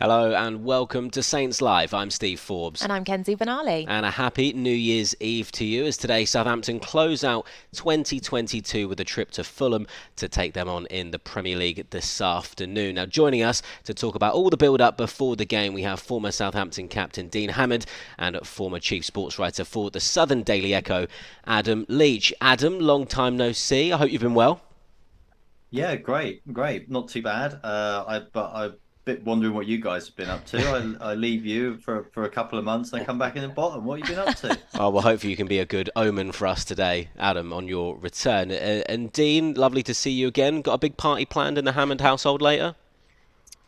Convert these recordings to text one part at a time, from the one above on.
Hello and welcome to Saints Live. I'm Steve Forbes. And I'm Kenzie Benali. And a happy New Year's Eve to you as today Southampton close out 2022 with a trip to Fulham to take them on in the Premier League this afternoon. Now joining us to talk about all the build-up before the game, we have former Southampton captain Dean Hammond and former chief sports writer for the Southern Daily Echo, Adam Leach. Adam, long time no see. I hope you've been well. Yeah, great. Not too bad. I'm a bit wondering what you guys have been up to. I leave you for a couple of months, and I come back in the bottom. What have you been up to? Oh, well, hopefully you can be a good omen for us today, Adam, on your return. And Dean, lovely to see you again. Got a big party planned in the Hammond household later?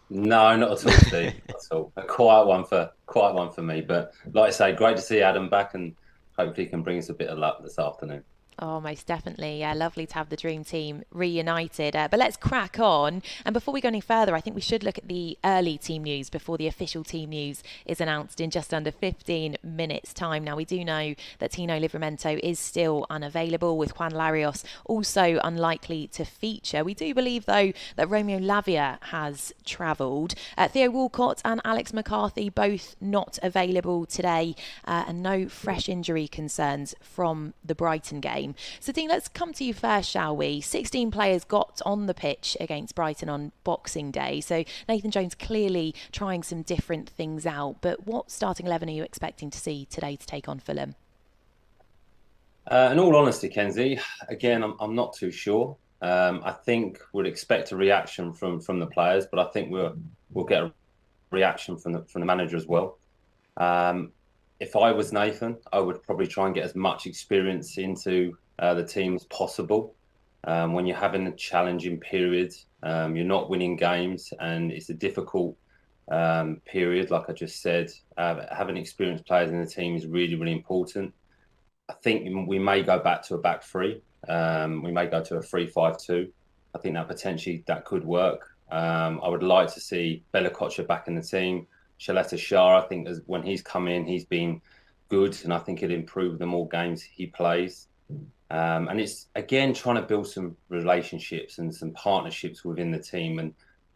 No, not at all, Steve. Not at all. A quiet one for me. But like I say, great to see Adam back, and hopefully he can bring us a bit of luck this afternoon. Oh, most definitely. Yeah, lovely to have the dream team reunited. But let's crack on. And before we go any further, I think we should look at the early team news before the official team news is announced in just under 15 minutes' time. Now, we do know that Tino Livramento is still unavailable, with Juan Larios also unlikely to feature. We do believe, though, that Romeo Lavia has travelled. Theo Walcott and Alex McCarthy both not available today, and no fresh injury concerns from the Brighton game. So Dean, let's come to you first, shall we? 16 players got on the pitch against Brighton on Boxing Day. So Nathan Jones clearly trying some different things out. But what starting 11 are you expecting to see today to take on Fulham? In all honesty, Kenzie, again, I'm not too sure. I think we'll expect a reaction from the players, but I think we'll get a reaction from the manager as well. If I was Nathan, I would probably try and get as much experience into the team as possible. When you're having a challenging period, you're not winning games, and it's a difficult period, like I just said. Having experienced players in the team is really, really important. I think we may go back to a back three. We may go to a 3-5-2. I think that could work. I would like to see Bella Kocha back in the team. Shaletta Shah, I think when he's come in, he's been good, and I think it'll improve the more games he plays. And it's, again, trying to build some relationships and some partnerships within the team and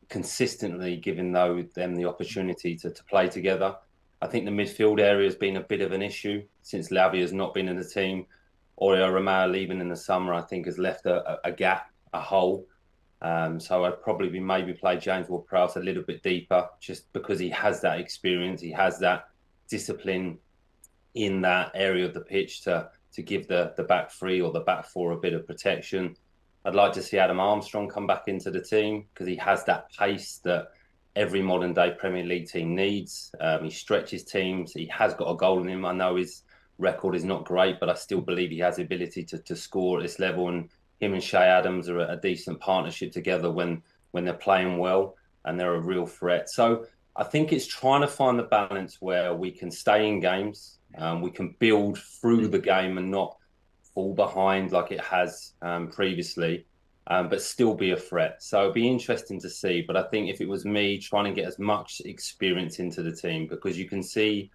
consistently giving them the opportunity to play together. I think the midfield area has been a bit of an issue since Lavia has not been in the team. Oriol Romao leaving in the summer, I think, has left a gap, a hole. So I'd probably maybe play James Ward-Prowse a little bit deeper, just because he has that experience, he has that discipline in that area of the pitch to give the back three or the back four a bit of protection. I'd like to see Adam Armstrong come back into the team because he has that pace that every modern day Premier League team needs. He stretches teams. He has got a goal in him. I know his record is not great, but I still believe he has the ability to score at this level. And him and Shay Adams are a decent partnership together when they're playing well, and they're a real threat. So I think it's trying to find the balance where we can stay in games, we can build through the game and not fall behind like it has previously, but still be a threat. So it'd be interesting to see. But I think if it was me, trying to get as much experience into the team, because you can see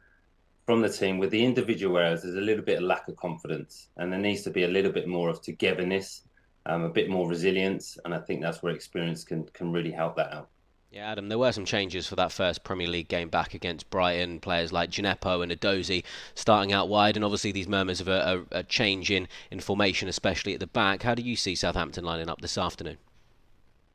from the team with the individual areas, there's a little bit of lack of confidence, and there needs to be a little bit more of togetherness, a bit more resilience, and I think that's where experience can really help that out. Yeah, Adam, there were some changes for that first Premier League game back against Brighton. Players like Gineppo and Edozie starting out wide, and obviously these murmurs of a change in formation, especially at the back. How do you see Southampton lining up this afternoon?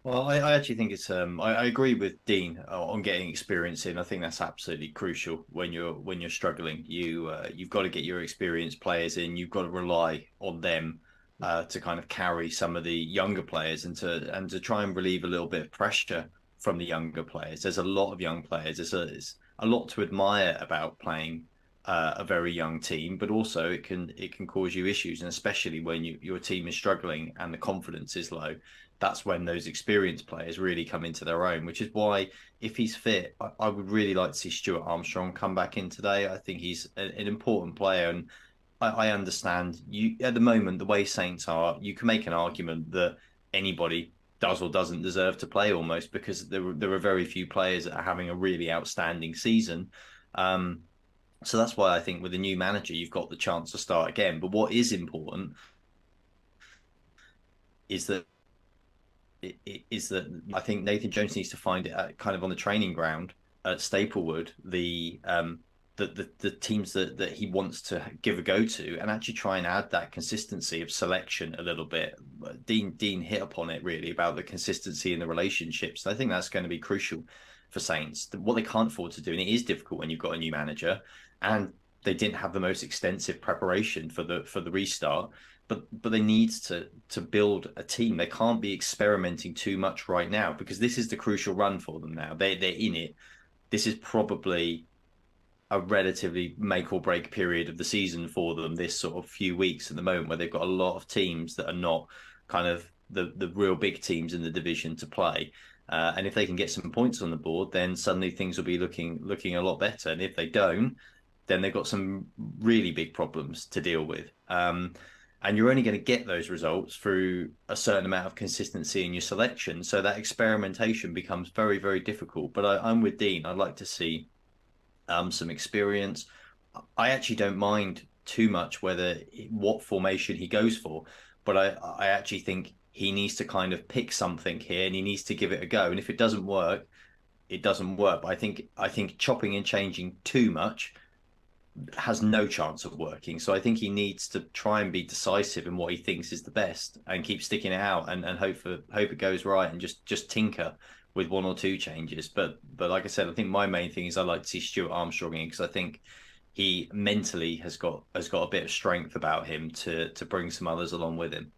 Well, I actually think it's I agree with Dean on getting experience in. I think that's absolutely crucial when you're struggling. You've got to get your experienced players in. You've got to rely on them to kind of carry some of the younger players and to try and relieve a little bit of pressure from the younger players. There's a lot of young players. There's a lot to admire about playing a very young team, but also it can cause you issues, and especially when your team is struggling and the confidence is low. That's when those experienced players really come into their own, which is why, if he's fit, I would really like to see Stuart Armstrong come back in today. I think he's an important player, and I understand you at the moment, the way Saints are, you can make an argument that anybody does or doesn't deserve to play almost, because there are very few players that are having a really outstanding season. So that's why I think with a new manager, you've got the chance to start again. But what is important is that I think Nathan Jones needs to find it kind of on the training ground at Staplewood the teams that he wants to give a go to, and actually try and add that consistency of selection a little bit. Dean hit upon it really about the consistency in the relationships. I think that's going to be crucial for Saints. What they can't afford to do, and it is difficult when you've got a new manager, and they didn't have the most extensive preparation for the restart. But they need to build a team. They can't be experimenting too much right now, because this is the crucial run for them now. They're in it. This is probably a relatively make or break period of the season for them, this sort of few weeks at the moment, where they've got a lot of teams that are not kind of the real big teams in the division to play. And if they can get some points on the board, then suddenly things will be looking a lot better. And if they don't, then they've got some really big problems to deal with. And you're only going to get those results through a certain amount of consistency in your selection. So that experimentation becomes very, very difficult. But I'm with Dean. I'd like to see some experience. I actually don't mind too much what formation he goes for, but I actually think he needs to kind of pick something here, and he needs to give it a go. And if it doesn't work, it doesn't work. But I think chopping and changing too much has no chance of working. So I think he needs to try and be decisive in what he thinks is the best, and keep sticking it out, and hope it goes right, and just tinker with one or two changes. But like I said, I think my main thing is I like to see Stuart Armstrong in, because I think he mentally has got a bit of strength about him to bring some others along with him.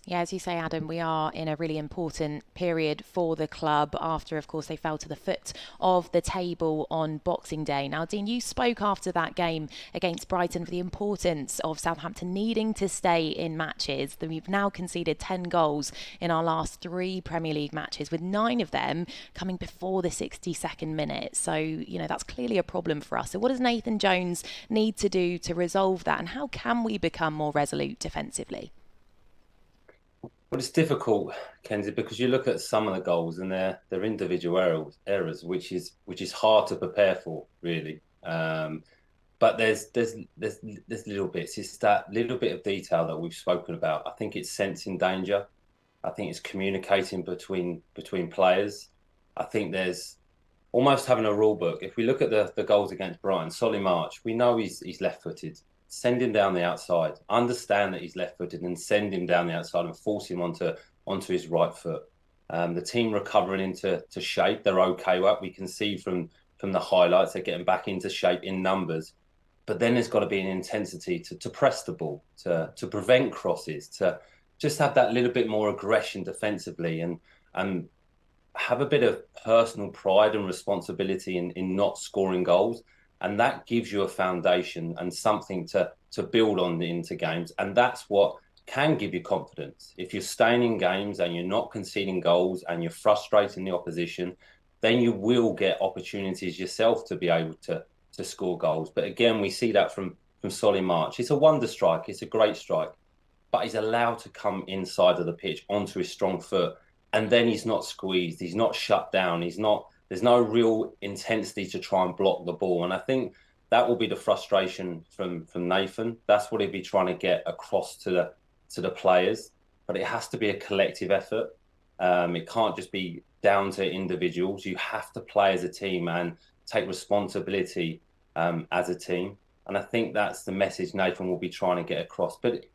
Yeah, as you say, Adam, we are in a really important period for the club after, of course, they fell to the foot of the table on Boxing Day. Now, Dean, you spoke after that game against Brighton for the importance of Southampton needing to stay in matches. We've now conceded 10 goals in our last 3 Premier League matches, with 9 of them coming before the 62nd minute. So, that's clearly a problem for us. So what does Nathan Jones need to do to resolve that? And how can we become more resolute defensively? Well, it's difficult, Kenzie, because you look at some of the goals and they're individual errors, which is hard to prepare for, really. But there's little bits. It's that little bit of detail that we've spoken about. I think it's sensing danger. I think it's communicating between players. I think there's almost having a rule book. If we look at the goals against Brighton, Solly March, we know he's left-footed. Send him down the outside. Understand that he's left-footed, and send him down the outside and force him onto his right foot. The team recovering into shape, they're okay with that. We can see from the highlights they're getting back into shape in numbers. But then there's got to be an intensity to press the ball, to prevent crosses, to just have that little bit more aggression defensively, and have a bit of personal pride and responsibility in not scoring goals. And that gives you a foundation and something to build on into games. And that's what can give you confidence. If you're staying in games and you're not conceding goals and you're frustrating the opposition, then you will get opportunities yourself to be able to score goals. But again, we see that from Solly March. It's a wonder strike. It's a great strike. But he's allowed to come inside of the pitch onto his strong foot. And then he's not squeezed. He's not shut down. There's no real intensity to try and block the ball. And I think that will be the frustration from Nathan. That's what he'll be trying to get across to the players. But it has to be a collective effort. It can't just be down to individuals. You have to play as a team and take responsibility as a team. And I think that's the message Nathan will be trying to get across. But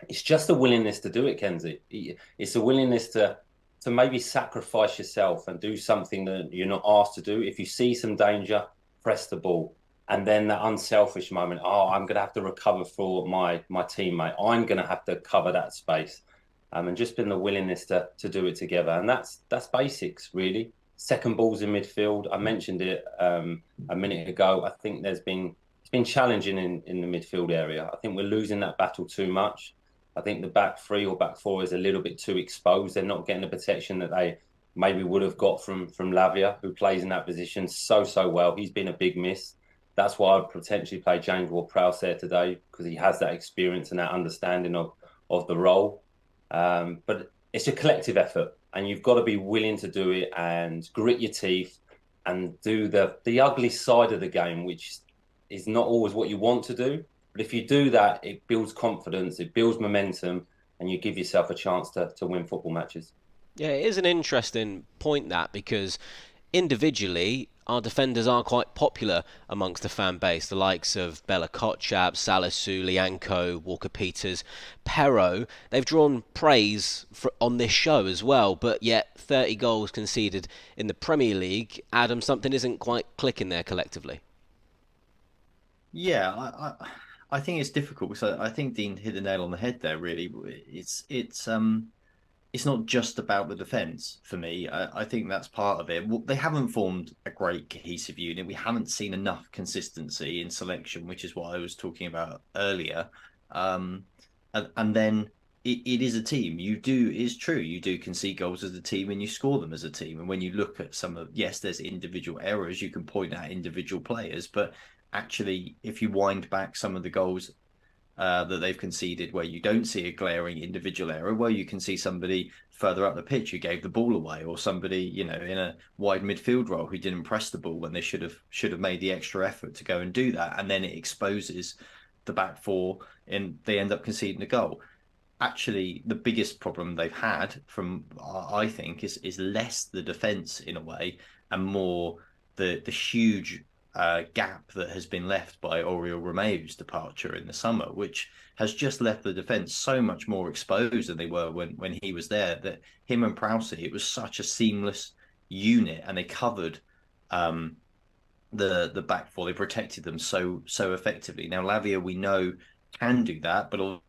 it's just a willingness to do it, Kenzie. It's a willingness to maybe sacrifice yourself and do something that you're not asked to do. If you see some danger, press the ball. And then that unselfish moment, I'm going to have to recover for my teammate. I'm going to have to cover that space. And just been the willingness to do it together. And that's basics, really. Second balls in midfield. I mentioned it a minute ago. I think it's been challenging in the midfield area. I think we're losing that battle too much. I think the back 3 or back 4 is a little bit too exposed. They're not getting the protection that they maybe would have got from Lavia, who plays in that position so well. He's been a big miss. That's why I'd potentially play James Ward-Prowse there today, because he has that experience and that understanding of the role. But it's a collective effort, and you've got to be willing to do it and grit your teeth and do the ugly side of the game, which is not always what you want to do. But if you do that, it builds confidence, it builds momentum, and you give yourself a chance to win football matches. Yeah, it is an interesting point, that, because individually, our defenders are quite popular amongst the fan base. The likes of Bella Kotchap, Salisu, Lianco, Walker-Peters, Perro. They've drawn praise on this show as well, but yet 30 goals conceded in the Premier League. Adam, something isn't quite clicking there collectively. Yeah, I think it's difficult because I think Dean hit the nail on the head there. Really, it's not just about the defence for me. I think that's part of it. Well, they haven't formed a great cohesive unit. We haven't seen enough consistency in selection, which is what I was talking about earlier. And then it is a team. It's true. You do concede goals as a team and you score them as a team. And when you look at yes, there's individual errors. You can point out individual players, but actually, if you wind back some of the goals that they've conceded where you don't see a glaring individual error, where you can see somebody further up the pitch who gave the ball away, or somebody, in a wide midfield role who didn't press the ball when they should have made the extra effort to go and do that, and then it exposes the back four and they end up conceding a goal. Actually, the biggest problem they've had, I think, is less the defence in a way, and more the huge gap that has been left by Oriol Romeu's departure in the summer, which has just left the defence so much more exposed than they were when he was there. That him and Prowse, it was such a seamless unit, and they covered the back four. They protected them so effectively. Now Lavia, we know, can do that, but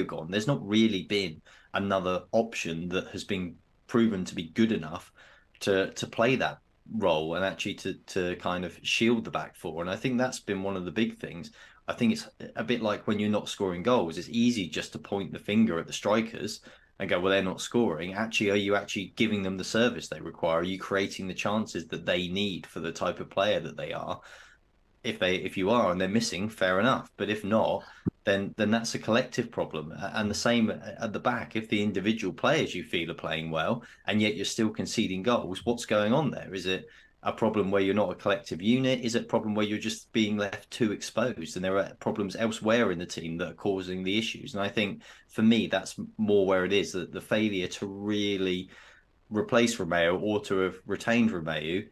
gone. There's not really been another option that has been proven to be good enough to play that role and actually to kind of shield the back four. And I think that's been one of the big things. I think it's a bit like when you're not scoring goals, it's easy just to point the finger at the strikers and go, well, they're not scoring. Actually, are you actually giving them the service they require? Are you creating the chances that they need for the type of player that they are? If you are and they're missing, fair enough. But if not, then that's a collective problem. And the same at the back. If the individual players you feel are playing well and yet you're still conceding goals, what's going on there? Is it a problem where you're not a collective unit? Is it a problem where you're just being left too exposed and there are problems elsewhere in the team that are causing the issues? And I think for me, that's more where it is, that the failure to really replace Romeu or to have retained Romeu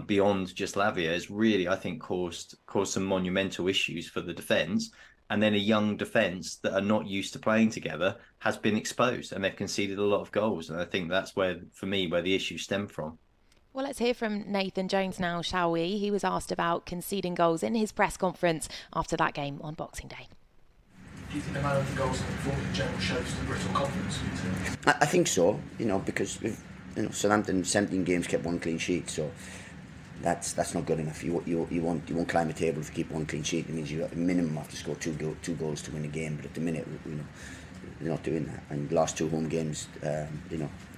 beyond just Lavia has really, I think, caused some monumental issues for the defence. And then a young defence that are not used to playing together has been exposed, and they've conceded a lot of goals. And I think that's where the issues stem from. Well, let's hear from Nathan Jones now, shall we? He was asked about conceding goals in his press conference after that game on Boxing Day. Do you think the man of the goals and the performance in general shows the grit or confidence for you two? I think so, because Southampton 17 games kept one clean sheet, so that's not good enough. You won't climb a table if you keep one clean sheet. It means you at minimum have to score two goals to win a game. But at the minute, they're not doing that. And last two home games,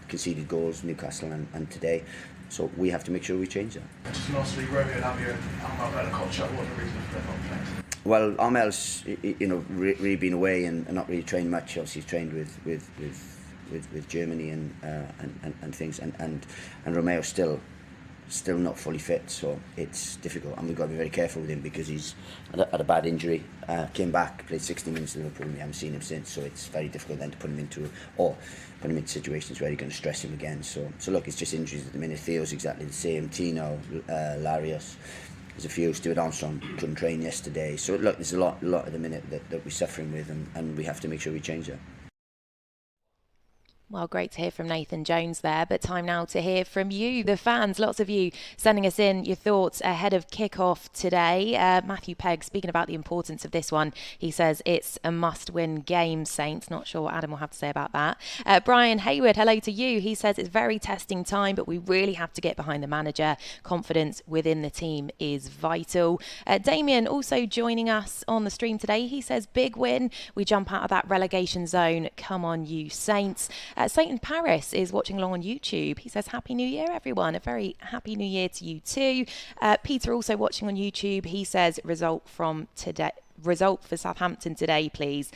conceded goals, Newcastle and today. So we have to make sure we change that. Just lastly, Romeo Lavia and Bella Kotchap, what are the reasons for their not playing? Well, Armel's really been away and not really trained much. Obviously, he's trained with Germany and things, and Romeo still not fully fit, so it's difficult, and we've got to be very careful with him because he's had a bad injury, came back, played 60 minutes in Liverpool, and we haven't seen him since, so it's very difficult then to put him into situations where you're going to stress him again. So look, it's just injuries at the minute. Theo's exactly the same, Tino, Larios, there's a few. Stuart Armstrong couldn't train yesterday, so look, there's a lot at the minute that we're suffering with, and we have to make sure we change that. Well, great to hear from Nathan Jones there, but time now to hear from you, the fans. Lots of you sending us in your thoughts ahead of kick-off today. Matthew Pegg, speaking about the importance of this one, he says it's a must-win game, Saints. Not sure what Adam will have to say about that. Brian Hayward, hello to you. He says it's very testing time, but we really have to get behind the manager. Confidence within the team is vital. Damien also joining us on the stream today. He says big win. We jump out of that relegation zone. Come on, you Saints. Satan Paris is watching along on YouTube. He says, Happy New Year, everyone. A very happy New Year to you too. Peter also watching on YouTube. He says, result from today result for Southampton today, please.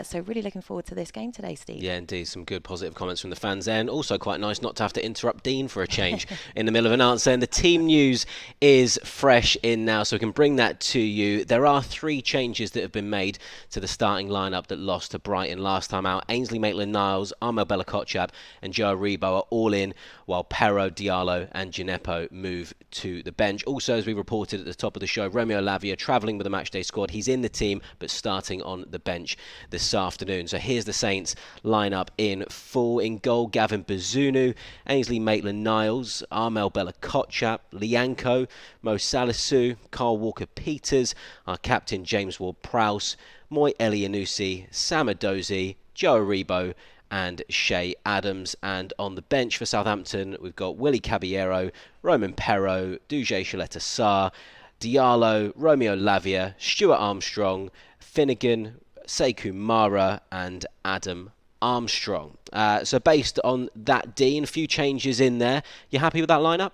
So really looking forward to this game today, Steve. Yeah, indeed. Some good positive comments from the fans there. And also quite nice not to have to interrupt Dean for a change in the middle of an answer. And the team news is fresh in now, so we can bring that to you. There are 3 changes that have been made to the starting lineup that lost to Brighton last time out. Ainsley Maitland-Niles, Armel Bella-Kotchap and Joe Aribo are all in, while Perro, Diallo and Gineppo move to the bench. Also, as we reported at the top of the show, Romeo Lavia travelling with the matchday squad. He's in the team, but starting on the bench this afternoon. So here's the Saints lineup in full. In goal, Gavin Bazunu, Ainsley Maitland-Niles, Armel Bella-Kotchap, Lianco, Mo Salisu, Carl Walker-Peters, our captain James Ward-Prowse, Moy Elianusi, Sam Adozi, Joe Aribo and Shay Adams. And on the bench for Southampton, we've got Willie Caballero, Roman Perro, Duje Shaletta-Sarr, Diallo, Romeo Lavia, Stuart Armstrong, Finnegan, Sekou Mara and Adam Armstrong. So based on that, Dean, a few changes in there. You happy with that lineup?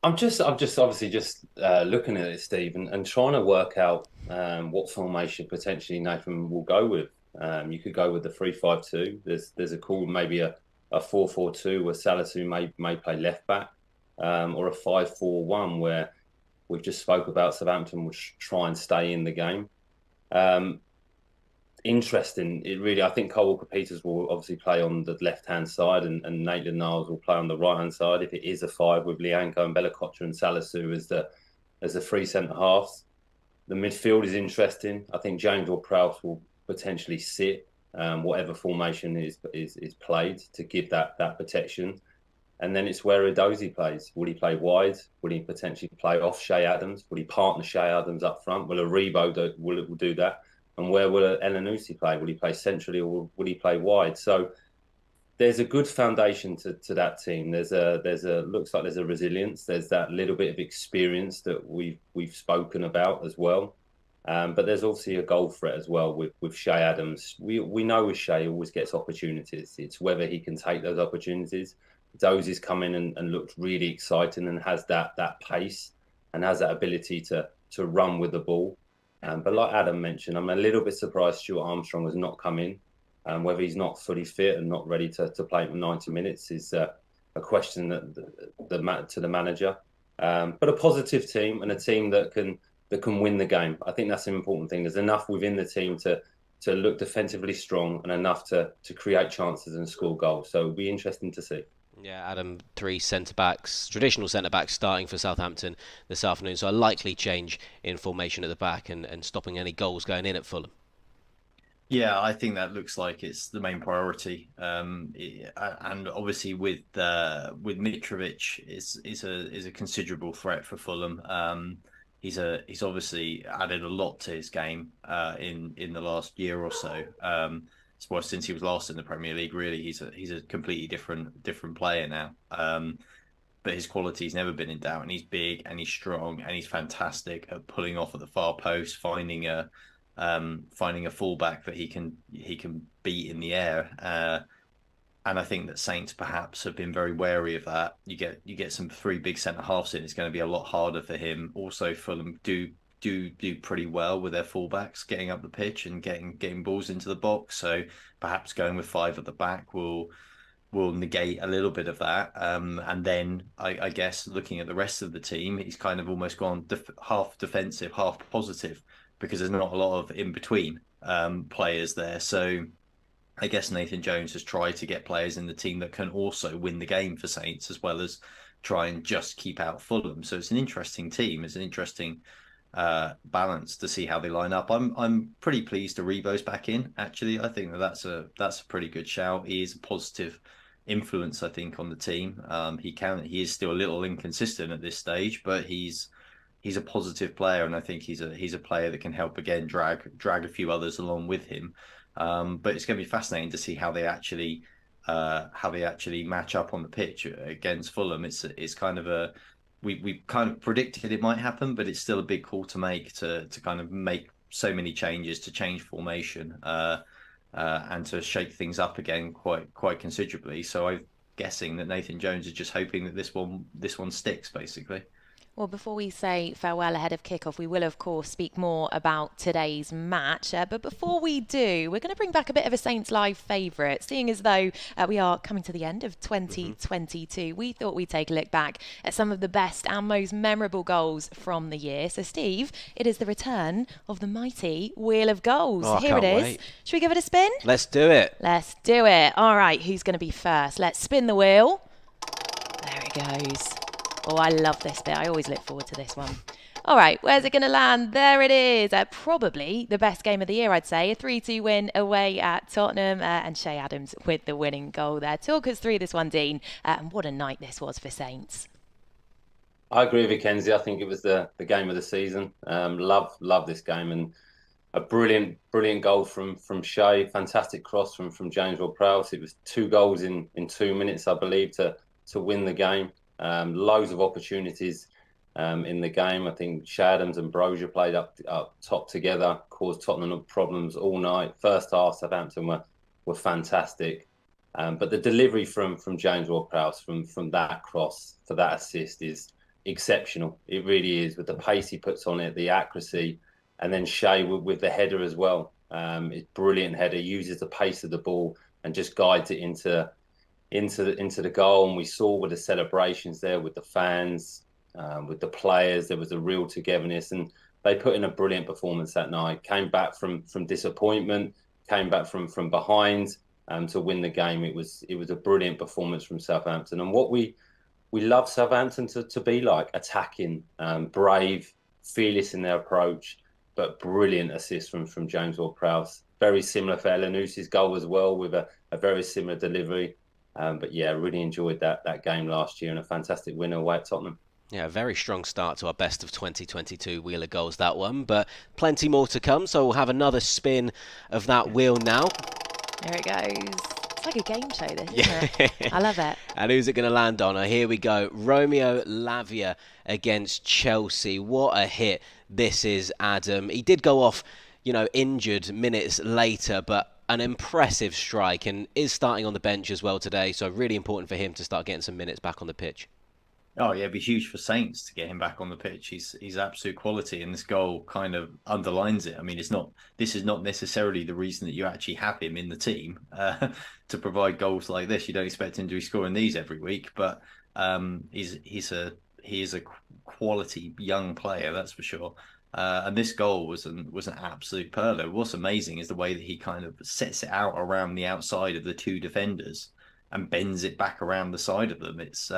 I'm just obviously just looking at it, Steve, and trying to work out what formation potentially Nathan will go with. You could go with the 3-5-2. There's a call, maybe a 4-4-2 where Salisu may play left back, or a 5-4-1 where we've just spoke about Southampton will try and stay in the game. Interesting. I think Cole Walker-Peters will obviously play on the left-hand side and Maitland-Niles will play on the right-hand side if it is a 5 with Lianco and Bella-Kotchap and Salisu as the 3 centre-halves. The midfield is interesting. I think James Ward-Prowse will potentially sit whatever formation is played to give that protection. And then it's where Edozie plays. Will he play wide? Will he potentially play off Shay Adams? Will he partner Shay Adams up front? Will Aribo will do that? And where will Elianusi play? Will he play centrally or will he play wide? So there's a good foundation to that team. Looks like there's a resilience. There's that little bit of experience that we've spoken about as well. But there's obviously a goal threat as well with Shay Adams. We know with Shay, he always gets opportunities. It's whether he can take those opportunities. Dozie's come in and looked really exciting and has that pace and has that ability to run with the ball. But like Adam mentioned, I'm a little bit surprised Stuart Armstrong has not come in. Whether he's not fully fit and not ready to play for 90 minutes is a question to the manager. But a positive team and a team that can win the game. I think that's an important thing. There's enough within the team to look defensively strong and enough to create chances and score goals. So it'll be interesting to see. Yeah, Adam, 3 centre-backs, traditional centre-backs starting for Southampton this afternoon. So a likely change in formation at the back and stopping any goals going in at Fulham. Yeah, I think that looks like it's the main priority. And obviously with Mitrovic is a considerable threat for Fulham. He's obviously added a lot to his game in the last year or so. Well, since he was last in the Premier League, really, he's a completely different player now. But his quality's never been in doubt, and he's big and he's strong and he's fantastic at pulling off at the far post, finding a fullback that he can beat in the air. And I think that Saints perhaps have been very wary of that. You get some 3 big centre halves in, it's going to be a lot harder for him. Also, Fulham do pretty well with their fullbacks getting up the pitch and getting balls into the box. So perhaps going with 5 at the back will negate a little bit of that. And then I guess looking at the rest of the team, he's kind of almost gone half defensive, half positive, because there's not a lot of in between players there. So I guess Nathan Jones has tried to get players in the team that can also win the game for Saints as well as try and just keep out Fulham. So it's an interesting team. It's an interesting balance to see how they line up. I'm pretty pleased Aribo's back in. Actually, I think that's a pretty good shout. He is a positive influence, I think, on the team. He is still a little inconsistent at this stage, but he's a positive player, and I think he's a player that can help again drag a few others along with him. But it's going to be fascinating to see how they actually match up on the pitch against Fulham. It's kind of we kind of predicted it might happen, but it's still a big call to make to kind of make so many changes, to change formation and to shake things up again quite considerably. So I'm guessing that Nathan Jones is just hoping that this one sticks, basically. Well, before we say farewell ahead of kickoff, we will, of course, speak more about today's match. But before we do, we're going to bring back a bit of a Saints Live favourite. Seeing as though we are coming to the end of 2022, we thought we'd take a look back at some of the best and most memorable goals from the year. So, Steve, it is the return of the mighty Wheel of Goals. Oh, I Here it can't is. wait. Should we give it a spin? Let's do it. Let's do it. All right, who's going to be first? Let's spin the wheel. There it goes. Oh, I love this bit. I always look forward to this one. All right, where's it going to land? There it is. Probably the best game of the year, I'd say. A 3-2 win away at Tottenham, and Shay Adams with the winning goal there. Talk us through this one, Dean, and what a night this was for Saints. I agree with you, Kenzie. I think it was the game of the season. Love this game, and a brilliant goal from Shay. Fantastic cross from James Ward-Prowse. It was 2 goals in 2 minutes, I believe, to win the game. Loads of opportunities in the game. I think Shay Adams and Brozier played up top together, caused Tottenham problems all night. First half, Southampton were fantastic. But the delivery from James Ward-Prowse from that cross for that assist is exceptional. It really is, with the pace he puts on it, the accuracy, and then Shay with the header as well. It's brilliant header, uses the pace of the ball and just guides it into the goal. And we saw with the celebrations there, with the fans, with the players, there was a real togetherness, and they put in a brilliant performance that night. Came back from disappointment, came back from behind to win the game. It was a brilliant performance from Southampton, and what we love Southampton to be like: attacking, brave, fearless in their approach, but brilliant assist from James Ward-Prowse. Very similar for Elanusi's goal as well, with a very similar delivery. But yeah, really enjoyed that game last year, and a fantastic win away at Tottenham. Yeah, a very strong start to our best of 2022 Wheel of Goals, that one, but plenty more to come, so we'll have another spin of that wheel now. There it goes. It's like a game show, this, isn't it? I love it. And who's it going to land on? Here we go. Romeo Lavia against Chelsea. What a hit this is, Adam. He did go off, injured minutes later, but an impressive strike, and is starting on the bench as well today, so really important for him to start getting some minutes back on the pitch. Oh yeah, it'd be huge for Saints to get him back on the pitch. He's absolute quality, and this goal kind of underlines it. I mean, this is not necessarily the reason that you actually have him in the team to provide goals like this. You don't expect him to be scoring these every week, but he is a quality young player, that's for sure. And this goal was an absolute pearler. What's amazing is the way that he kind of sets it out around the outside of the 2 defenders and bends it back around the side of them. It's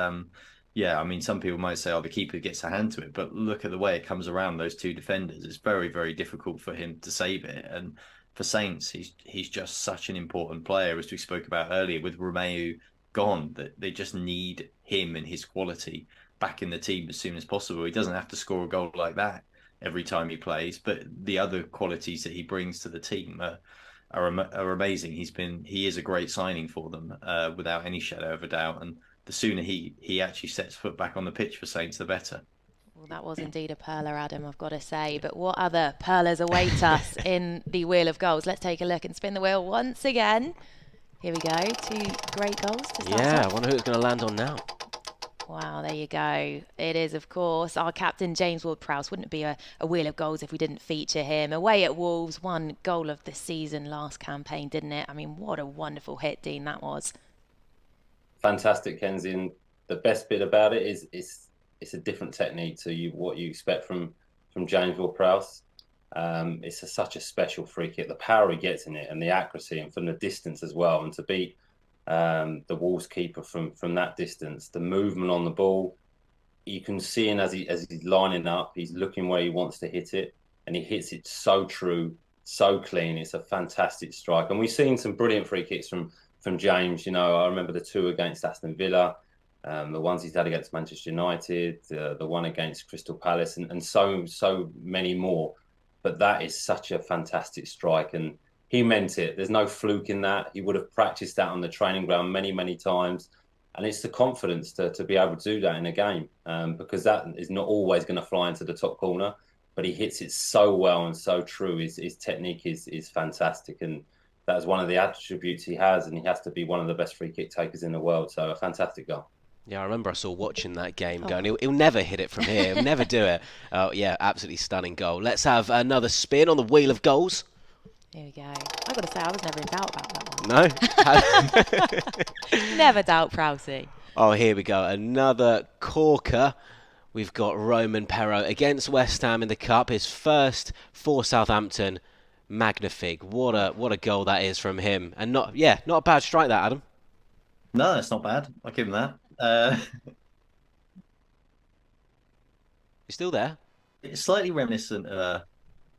yeah, I mean, some people might say, oh, the keeper gets a hand to it, but look at the way it comes around those 2 defenders. It's very, very difficult for him to save it. And for Saints, he's just such an important player, as we spoke about earlier, with Romeo gone, that they just need him and his quality back in the team as soon as possible. He doesn't have to score a goal like that every time he plays, but the other qualities that he brings to the team are amazing. He is a great signing for them, without any shadow of a doubt. And the sooner he actually sets foot back on the pitch for Saints, the better. Well, that was indeed a pearler, Adam, I've got to say. But what other pearlers await us in the Wheel of Goals? Let's take a look and spin the wheel once again. Here we go. 2 great goals to start Yeah, off. I wonder who it's going to land on now. Wow, there you go. It is, of course, our captain, James Ward-Prowse. Wouldn't it be a Wheel of Goals if we didn't feature him? Away at Wolves, 1 goal of the season last campaign, didn't it? I mean, what a wonderful hit, Dean, that was. Fantastic, Kenzie. And the best bit about it is it's a different technique to what you expect from James Ward-Prowse. It's such a special free kick. The power he gets in it, and the accuracy, and from the distance as well. And to beat the Wolves keeper from that distance, the movement on the ball, you can see him as he's lining up. He's looking where he wants to hit it, and he hits it so true, so clean. It's a fantastic strike, and we've seen some brilliant free kicks from James. I remember the 2 against Aston Villa, the ones he's had against Manchester United, the one against Crystal Palace, and so many more. But that is such a fantastic strike, and he meant it. There's no fluke in that. He would have practiced that on the training ground many times, and it's the confidence to be able to do that in a game, because that is not always going to fly into the top corner, but he hits it so well and so true. His technique is fantastic, and that is one of the attributes he has, and he has to be one of the best free kick takers in the world. So a fantastic goal. Yeah, I remember us all watching that game going, he'll never hit it from here. He'll never do it. Oh, yeah, absolutely stunning goal. Let's have another spin on the wheel of goals. Here we go. I've got to say, I was never in doubt about that one. No? Never doubt Prowsey. Oh, here we go. Another corker. We've got Roman Perraud against West Ham in the Cup. His first for Southampton. Magnifique. What a goal that is from him. And not a bad strike that, Adam. No, it's not bad. I'll give him that. You still there? It's slightly reminiscent of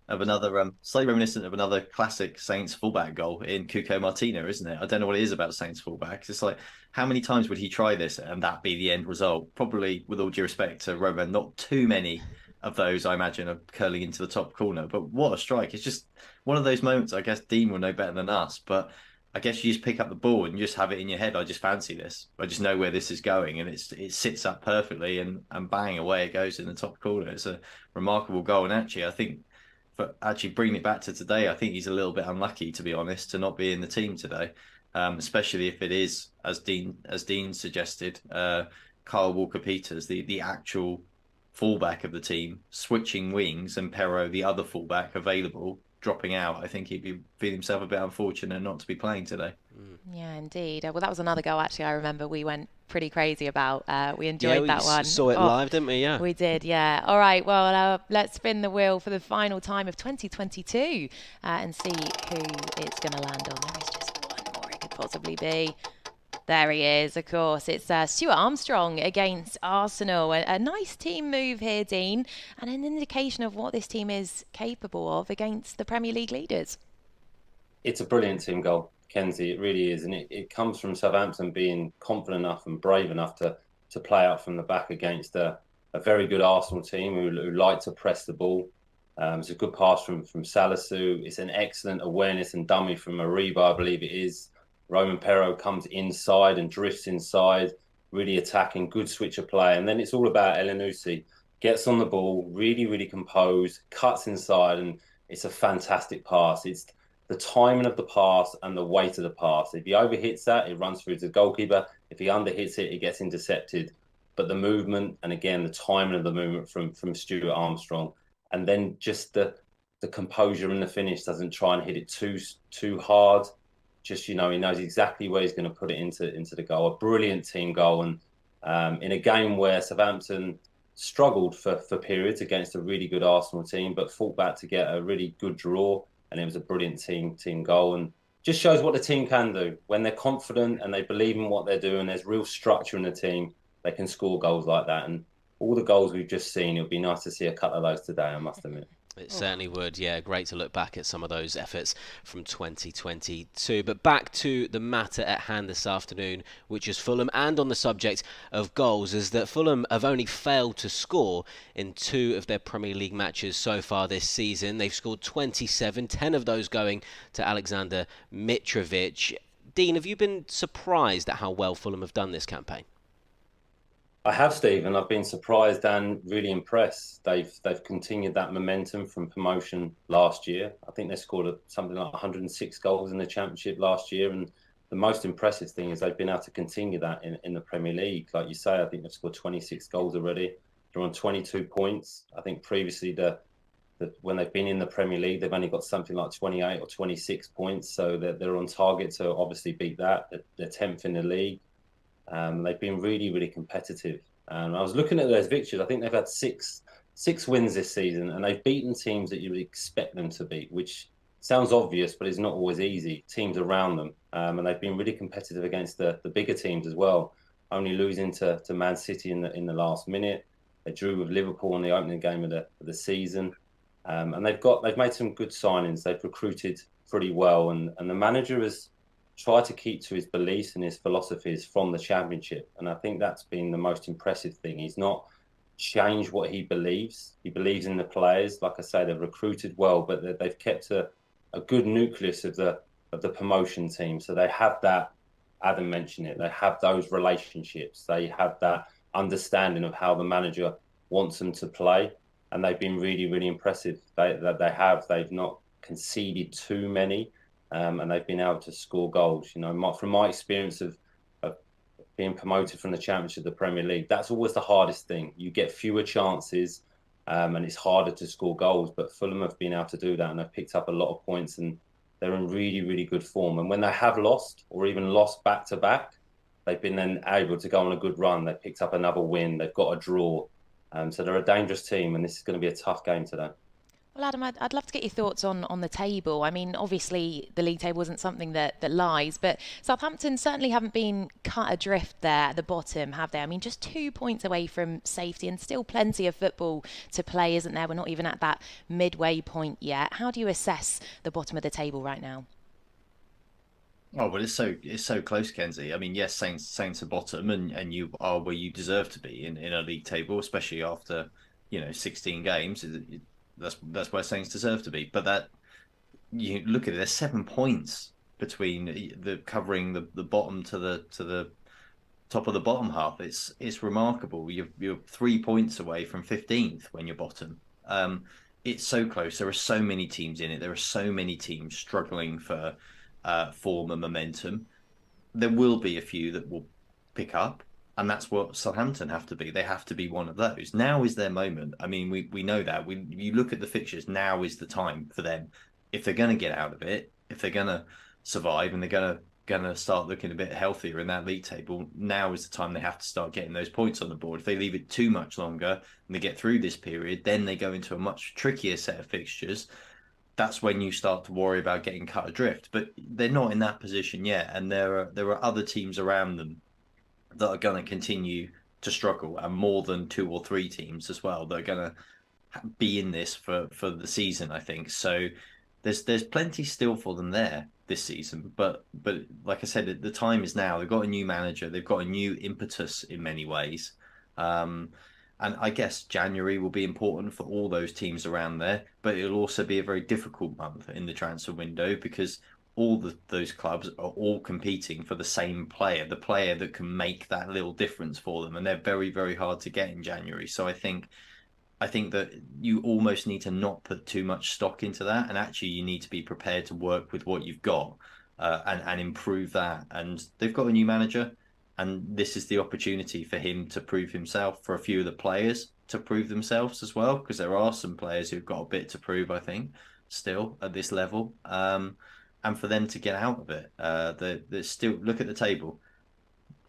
another classic Saints fullback goal in Cuco Martino, isn't it? I don't know what it is about Saints fullbacks. It's like, how many times would he try this and that be the end result? Probably, with all due respect to Roman, not too many of those, I imagine, are curling into the top corner. But what a strike. It's just one of those moments, I guess Dean will know better than us, but I guess you just pick up the ball and you just have it in your head. I just fancy this. I just know where this is going, and it sits up perfectly, and bang, away it goes in the top corner. It's a remarkable goal, and actually, I think, for actually bringing it back to today, I think he's a little bit unlucky, to be honest, to not be in the team today, especially if it is, as Dean suggested, Kyle Walker-Peters, the actual fullback of the team, switching wings, and Perraud, the other fullback available, dropping out. I think he'd be feeling himself a bit unfortunate not to be playing today. Yeah, indeed. Well, that was another goal, actually, I remember we went pretty crazy about. We enjoyed that one. Saw it live, didn't we? Yeah. We did, yeah. All right, well, let's spin the wheel for the final time of 2022 and see who it's going to land on. There is just one more it could possibly be. There he is, of course. It's Stuart Armstrong against Arsenal. A nice team move here, Dean, and an indication of what this team is capable of against the Premier League leaders. It's a brilliant team goal, Kenzie. It really is. And it comes from Southampton being confident enough and brave enough to play out from the back against a very good Arsenal team who like to press the ball. It's a good pass from Salisu. It's an excellent awareness and dummy from Ariba, I believe it is. Roman Perraud comes inside and drifts inside, really attacking, good switch of play. And then it's all about Elyounoussi. Gets on the ball, really, really composed, cuts inside, and it's a fantastic pass. It's the timing of the pass and the weight of the pass. If he overhits that, it runs through to the goalkeeper. If he underhits it, it gets intercepted. But the movement, and again, the timing of the movement from Stuart Armstrong, and then just the composure and the finish, doesn't try and hit it too hard. Just, he knows exactly where he's going to put it into the goal. A brilliant team goal. And in a game where Southampton struggled for periods against a really good Arsenal team, but fought back to get a really good draw. And it was a brilliant team goal. And just shows what the team can do. When they're confident and they believe in what they're doing, there's real structure in the team, they can score goals like that. And all the goals we've just seen, it would be nice to see a couple of those today, I must admit. It certainly would, yeah. Great to look back at some of those efforts from 2022. But back to the matter at hand this afternoon, which is Fulham. And on the subject of goals, is that Fulham have only failed to score in 2 of their Premier League matches so far this season. They've scored 27, 10 of those going to Alexander Mitrovic. Dean, have you been surprised at how well Fulham have done this campaign? I have, Stephen. I've been surprised and really impressed. They've continued that momentum from promotion last year. I think they scored something like 106 goals in the Championship last year. And the most impressive thing is they've been able to continue that in the Premier League. Like you say, I think they've scored 26 goals already. They're on 22 points. I think previously when they've been in the Premier League, they've only got something like 28 or 26 points. So they're on target to obviously beat that. They're 10th in the league. They've been really, really competitive. I was looking at those victories. I think they've had six wins this season, and they've beaten teams that you would expect them to beat, which sounds obvious, but it's not always easy. Teams around them, and they've been really competitive against the bigger teams as well. Only losing to Man City in the last minute. They drew with Liverpool in the opening game of the season, and they've made some good signings. They've recruited pretty well, and the manager has try to keep to his beliefs and his philosophies from the Championship. And I think that's been the most impressive thing. He's not changed what he believes. He believes in the players. Like I say, they've recruited well, but they've kept a good nucleus of the promotion team. So they have that, Adam mentioned it, they have those relationships. They have that understanding of how the manager wants them to play. And they've been really, really impressive. They've not conceded too many. And they've been able to score goals. From my experience of being promoted from the Championship to the Premier League. That's always the hardest thing. You get fewer chances, and it's harder to score goals. But Fulham have been able to do that, and they've picked up a lot of points, and they're in really, really good form. And when they have lost, or even lost back to back, they've been then able to go on a good run. They've picked up another win. They've got a draw. So they're a dangerous team, and this is going to be a tough game today. Well, Adam, I'd love to get your thoughts on the table. I mean, obviously, the league table isn't something that lies, but Southampton certainly haven't been cut adrift there at the bottom, have they? I mean, just 2 points away from safety and still plenty of football to play, isn't there? We're not even at that midway point yet. How do you assess the bottom of the table right now? Oh, well, it's so close, Kenzie. I mean, yes, Saints are bottom, and you are where you deserve to be in a league table, especially after 16 games. That's where Saints deserve to be. But that, you look at it, there's 7 points between the covering the bottom to the top of the bottom half. It's remarkable. You're 3 points away from 15th when you're bottom. It's so close. There are so many teams in it. There are so many teams struggling for form and momentum. There will be a few that will pick up, and that's what Southampton have to be. They have to be one of those. Now is their moment. I mean, we know that. You look at the fixtures, now is the time for them. If they're going to get out of it, if they're going to survive, and they're going to start looking a bit healthier in that league table, now is the time they have to start getting those points on the board. If they leave it too much longer and they get through this period, then they go into a much trickier set of fixtures. That's when you start to worry about getting cut adrift. But they're not in that position yet, and there are other teams around them that are going to continue to struggle, and more than 2 or 3 teams as well that are going to be in this for the season, I think. So there's plenty still for them there this season, but like I said, the time is now. They've got a new manager, they've got a new impetus in many ways, and I guess January will be important for all those teams around there, but it'll also be a very difficult month in the transfer window because those clubs are all competing for the same player, the player that can make that little difference for them, and they're very, very hard to get in January. So I think that you almost need to not put too much stock into that, and actually you need to be prepared to work with what you've got and improve that. And they've got a new manager, and this is the opportunity for him to prove himself, for a few of the players to prove themselves as well, because there are some players who've got a bit to prove, I think, still at this level. And for them to get out of it, there's still, look at the table,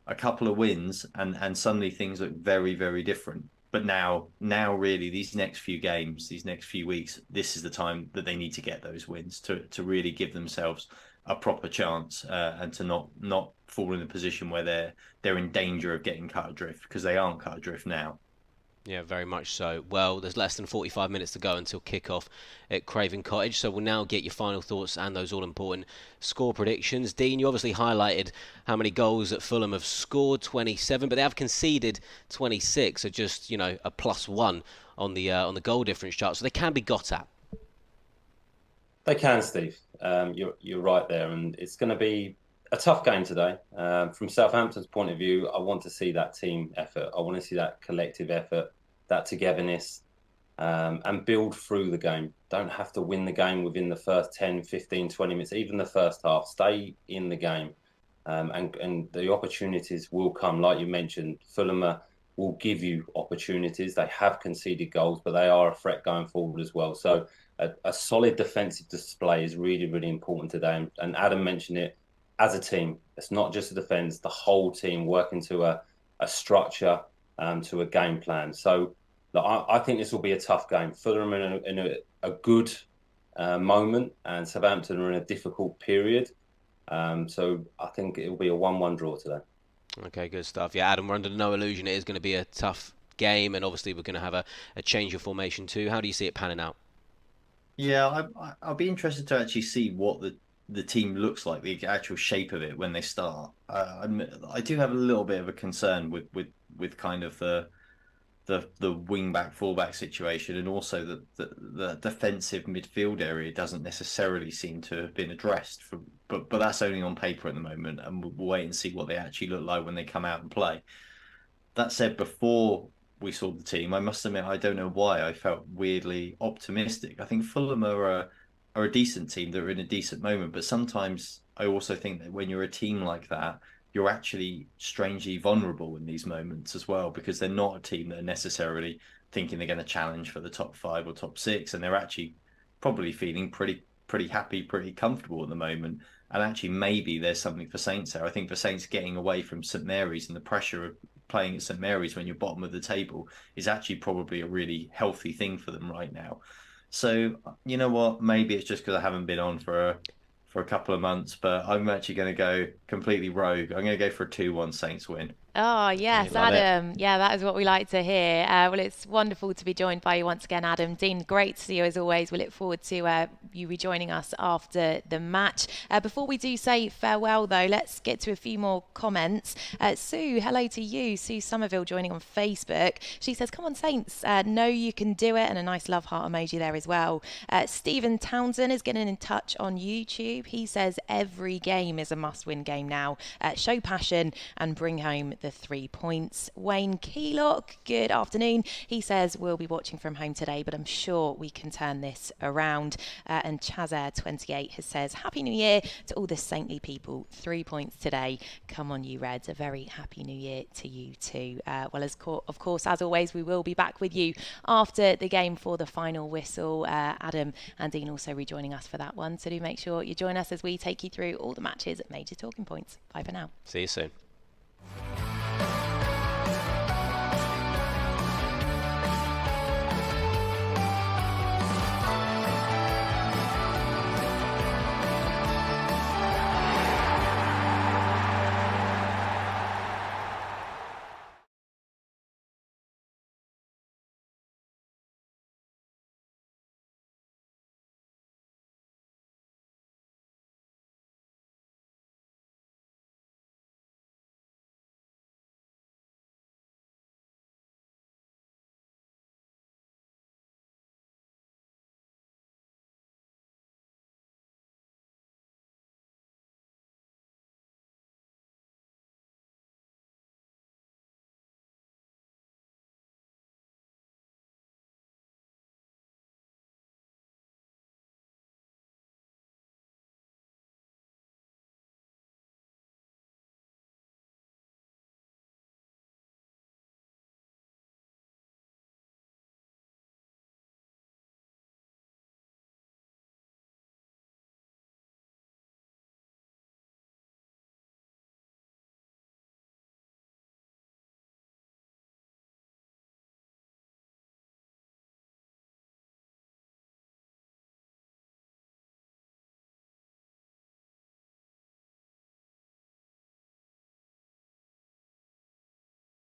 a couple of wins, and suddenly things look very, very different. But now really, these next few games, these next few weeks, this is the time that they need to get those wins to really give themselves a proper chance, and to not fall in a position where they're in danger of getting cut adrift, because they aren't cut adrift now. Yeah, very much so. Well, there's less than 45 minutes to go until kick-off at Craven Cottage, so we'll now get your final thoughts and those all-important score predictions. Dean, you obviously highlighted how many goals that Fulham have scored, 27, but they have conceded 26, so just, a +1 on the goal difference chart, so they can be got at. They can, Steve. You're right there, and it's going to be a tough game today. From Southampton's point of view, I want to see that team effort. I want to see that collective effort, that togetherness, and build through the game. Don't have to win the game within the first 10, 15, 20 minutes, even the first half. Stay in the game. And the opportunities will come. Like you mentioned, Fulham will give you opportunities. They have conceded goals, but they are a threat going forward as well. So a solid defensive display is really, really important today. And Adam mentioned it. As a team, it's not just the defence, the whole team working to a structure, to a game plan. So look, I think this will be a tough game. Fulham are in a good moment, and Southampton are in a difficult period. So I think it will be a 1-1 draw today. Okay, good stuff. Yeah, Adam, we're under no illusion it is going to be a tough game, and obviously we're going to have a change of formation too. How do you see it panning out? Yeah, I'll be interested to actually see what the team looks like, the actual shape of it when they start. I do have a little bit of a concern with kind of the wing back fullback situation, and also the defensive midfield area doesn't necessarily seem to have been addressed. But that's only on paper at the moment, and we'll wait and see what they actually look like when they come out and play. That said, before we saw the team, I must admit I don't know why I felt weirdly optimistic. I think Fulham are a decent team that are in a decent moment, but sometimes I also think that when you're a team like that, you're actually strangely vulnerable in these moments as well, because they're not a team that are necessarily thinking they're going to challenge for the top 5 or top 6, and they're actually probably feeling pretty happy, pretty comfortable at the moment. And actually, maybe there's something for Saints there. I think for Saints, getting away from St Mary's and the pressure of playing at St Mary's when you're bottom of the table is actually probably a really healthy thing for them right now. So you know what? Maybe it's just because I haven't been on for a couple of months, but I'm actually going to go completely rogue. I'm going to go for a 2-1 Saints win. Oh, yes, love it. Adam. Yeah, that is what we like to hear. Well, it's wonderful to be joined by you once again, Adam. Dean, great to see you as always. We look forward to you rejoining us after the match. Before we do say farewell, though, let's get to a few more comments. Sue, hello to you. Sue Somerville joining on Facebook. She says, come on, Saints. Know you can do it. And a nice love heart emoji there as well. Stephen Townsend is getting in touch on YouTube. He says, every game is a must-win game now. Show passion and bring home the 3 points. Wayne Keylock, good afternoon. He says, we'll be watching from home today, but I'm sure we can turn this around. And Chazair28 has says, Happy New Year to all the saintly people. 3 points today. Come on, you Reds. A very happy New Year to you too. Well, of course, as always, we will be back with you after the game for the final whistle. Adam and Dean also rejoining us for that one. So do make sure you join us as we take you through all the matches at Major Talking Points. Bye for now. See you soon.